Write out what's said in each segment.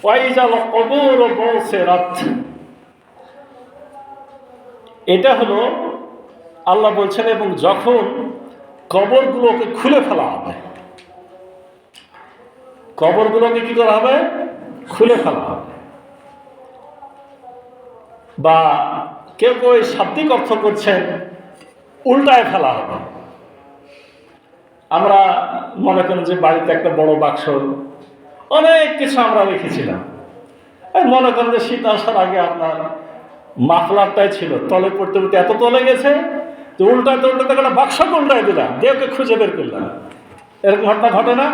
ওয়াইজাল কবুর বুসিরাত। এটা হলো আল্লাহ বলছেন, এবং যখন কবরগুলোকে খুলে ফেলা হবে, কবরগুলোকে কি করা হবে? খুলে ফেলা হবে। বা কেউ কেউ শাব্দিক অর্থ করছেন উল্টায় ফেলা হবে। আমরা মনে করেন যে বাড়িতে একটা বড় বাক্স, অনেক কিছু আমরা রেখেছিলাম। মনে করেন যে শীত আসার আগে আপনার মাফলারটাই ছিল, তলে পড়তে পড়তে এত তলে গেছে যে উল্টাতে উল্টাতে একটা বাক্স উল্টায় দিলাম, দেহকে খুঁজে বের করলাম। এরকম ঘটনা ঘটে না?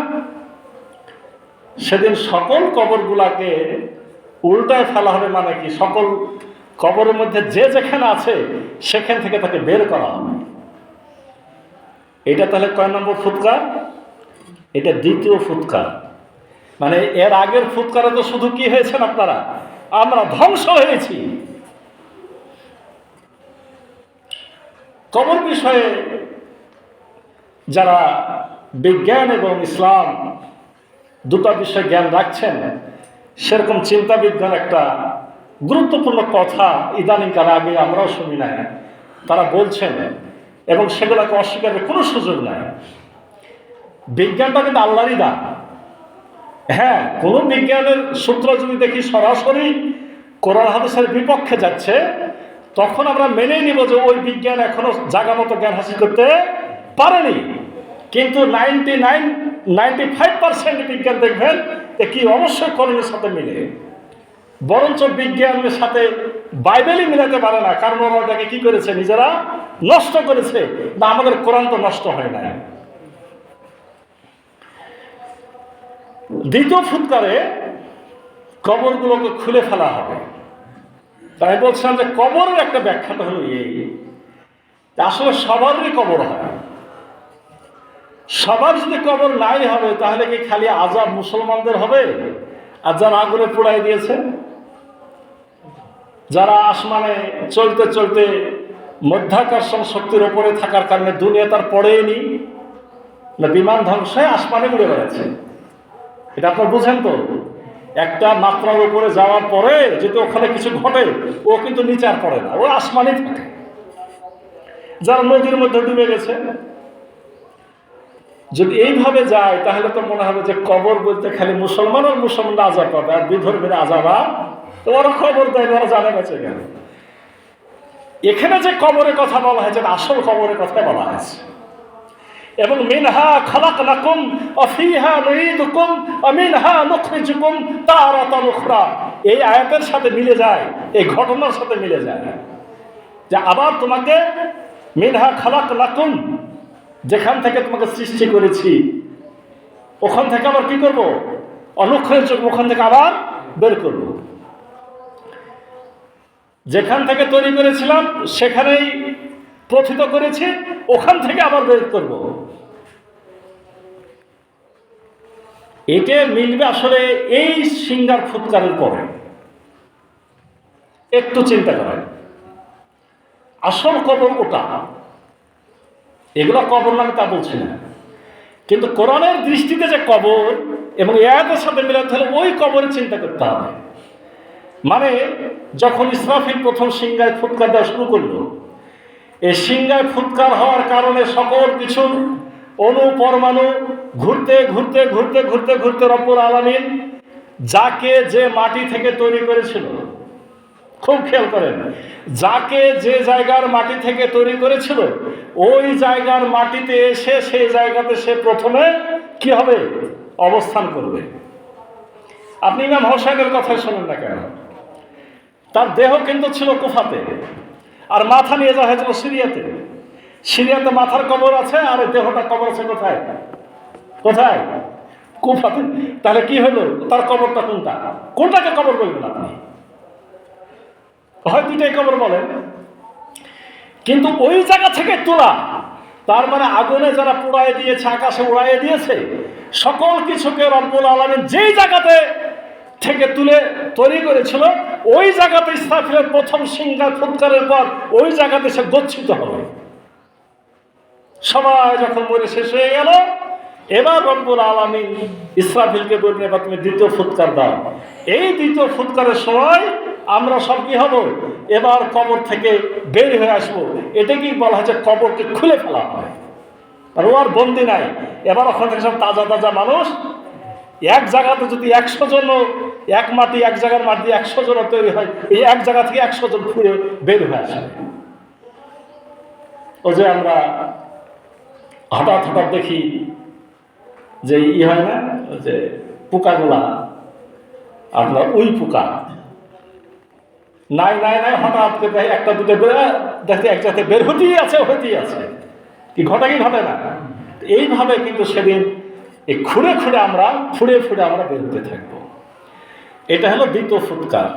সেদিন সকল কবরগুলাকে উল্টায় ফেলা হবে। মানে কি? সকল কবরের মধ্যে যে যেখানে আছে সেখান থেকে তাকে বের করা হবে। এটা তাহলে কয় নম্বর ফুৎকার? এটা দ্বিতীয় ফুৎকার। মানে এর আগের ফুৎকারে তো শুধু কি হয়েছেন আপনারা? আমরা ধ্বংস হয়েছি। কবর বিষয়ে যারা বিজ্ঞান এবং ইসলাম দুটো বিষয়ে জ্ঞান রাখছেন, সেরকম চিন্তাবিদগণ একটা গুরুত্বপূর্ণ কথা ইদানিংকালে, আগে আমরাও শুনি না, তারা বলছেন, এবং সেগুলোকে অস্বীকারের কোনো সুযোগ নাই। বিজ্ঞানটা কিন্তু আল্লাহরই দান। হ্যাঁ, কোনো বিজ্ঞানের সূত্র যদি দেখি সরাসরি কোরআন হাদিসের বিপক্ষে যাচ্ছে, তখন আমরা মেনে নিব যে ওই বিজ্ঞান এখনো জাগা মতো জ্ঞান হাসিল করতে পারেনি। কিন্তু 95% বিজ্ঞান দেখবেন কি অবশ্যই কোরআনের সাথে মিলে। বরঞ্চ বিজ্ঞানের সাথে বাইবেলই মিলাতে পারে না, কারণ ওরা ওটাকে কি করেছে? নিজেরা নষ্ট করেছে। না, আমাদের কোরআন তো নষ্ট হয় না। দ্বিতীয় ফুৎকারে কবরগুলোকে খুলে ফেলা হবে। তাই বলছিলাম যে কবরের একটা ব্যাখ্যাটা হলো এই, আসলে সবারই কবর হয়। সবার যদি কবর নাই হবে, তাহলে কি খালি আযাব মুসলমানদের হবে? আর যারা আগুনে পোড়াই দিয়েছে, যারা আসমানে চলতে চলতে মধ্যাকর্ষণ শক্তির ওপরে থাকার কারণে দুনিয়া তার পড়েনি, না বিমান ধ্বংস হয়ে আসমানে উড়ে বেড়াচ্ছে, এটা আপনারা বুঝেন তো? একটা মাত্রার উপরে যাওয়ার পরে যদি ওখানে কিছু ঘটে, ও কিন্তু নিচে আর পড়ে না, ও আসমানে থাকে। যারা নদীর মধ্যে ডুবে গেছে, যদি এইভাবে যায় তাহলে তো মনে হবে যে কবর বলতে খালি মুসলমান আর মুসলমান আযাব পাবে, আর বিধর্মীরা আযাব। তো ওরা খবর দেয়, ওরা জানে গেছে কেন? এখানে যে কবরের কথা বলা হয়েছে, আসল কবরের কথা বলা হয়েছে। এবং মিনহা খালাকনাকুম ওয়া ফিহা নুঈদুকুম ওয়া মিনহা নুখরিজুকুম তারাতান উখরা। এই আয়াতের সাথে মিলে যায়, এই ঘটনার সাথে মিলে যায় যে আবার তোমাকে মিনহা খালাকনাকুম, যেখান থেকে তোমাকে সৃষ্টি করেছি, ওখান থেকে আবার কি করবো? অনুখরিজুকুম, ওখান থেকে আবার বের করব। যেখান থেকে তৈরি করেছিলাম সেখানেই প্রথিত করেছি, ওখান থেকে আবার বের করব। এটা মিলবে আসলে এই সিঙ্গার ফুৎকারের পরে। একটু চিন্তা করেন, আসল কবর ওটা। এগুলো কবর নামে তা বলছি না, কিন্তু কোরআনের দৃষ্টিতে যে কবর এবং আয়াতের সাথে মিলাতে হলে ওই কবরের চিন্তা করতে হবে। মানে যখন ইসরাফিল প্রথম সিংহায় ফুৎকার দেওয়া শুরু করলো, এই সিংহায় ফুৎকার হওয়ার কারণে সকল কিছু অণু পরমাণু ঘুরতে ঘুরতে ঘুরতে ঘুরতে ঘুরতে রব্বুল আলামিন যাকে যে মাটি থেকে তৈরি করেছিল, খুব খেয়াল করেন, যাকে যে জায়গার মাটি থেকে তৈরি করেছিল ওই জায়গার মাটিতে এসে সেই জায়গাতে সে প্রথমে কি হবে? অবস্থান করবে। আপনি ইমাম হোসেনের কথা শোনেন না কেন? তার দেহ কিন্তু ছিল কুফাতে, আর মাথা নিয়ে যাওয়া হয়েছিল সিরিয়াতে। সিরিয়াতে মাথার কবর আছে, আর দেহটা কবর আছে কোথায়? কোথায়? কুফাতে। তাহলে কি হলো? তার কবরটা কোনটা? কোনটাকে কবর বলবেন আপনি? হয় দুইটাই কবর বলেন, কিন্তু ওই জায়গা থেকে তোলা, তার মানে আগুনে যারা পুড়ায় দিয়েছে, আকাশে উড়াইয়ে দিয়েছে, সকল কিছুকে রব্বুল আলামিন যেই জায়গাতে থেকে তুলে তৈরি করেছিল, ওই জায়গাতে ইসরাফিলের প্রথম সিংহার ফুৎকারের পর ওই জায়গাতে সে গচ্ছিত হবে। সবাই যখন মরে শেষ হয়ে গেল, এবার রব্বুল আলামিন ইসরাফিলকে বললেন, এবার তুমি দ্বিতীয় ফুৎকার দাও। এই দ্বিতীয় ফুৎকারের সময় আমরা সব কি হব, এবার কবর থেকে বের হয়ে আসবো। এটা কি বলা হচ্ছে, কবরকে খুলে ফেলা হয়, আর ও আর বন্দি নাই। এবার ওখান থেকে সব তাজা তাজা মানুষ, এক জায়গাতে যদি 100 জন, এক জায়গার মাটি 100 জন তৈরি হয়, এই এক জায়গা থেকে 100 জন ঘুরে বের হয়ে আসে। ও যে আমরা হঠাৎ হঠাৎ দেখি যে হয় না, যে পোকাগুলা, আপনার ওই পোকা নাই নাই নাই হঠাৎ করে একটা দুটো দেখতে এক জায়গাতে বের হতেই আছে, কি ঘটে না। এইভাবে কিন্তু সেদিন এই খুঁড়ে খুঁড়ে আমরা বের হতে থাকবো। এটা হলো দ্বিতীয় ফুৎকার।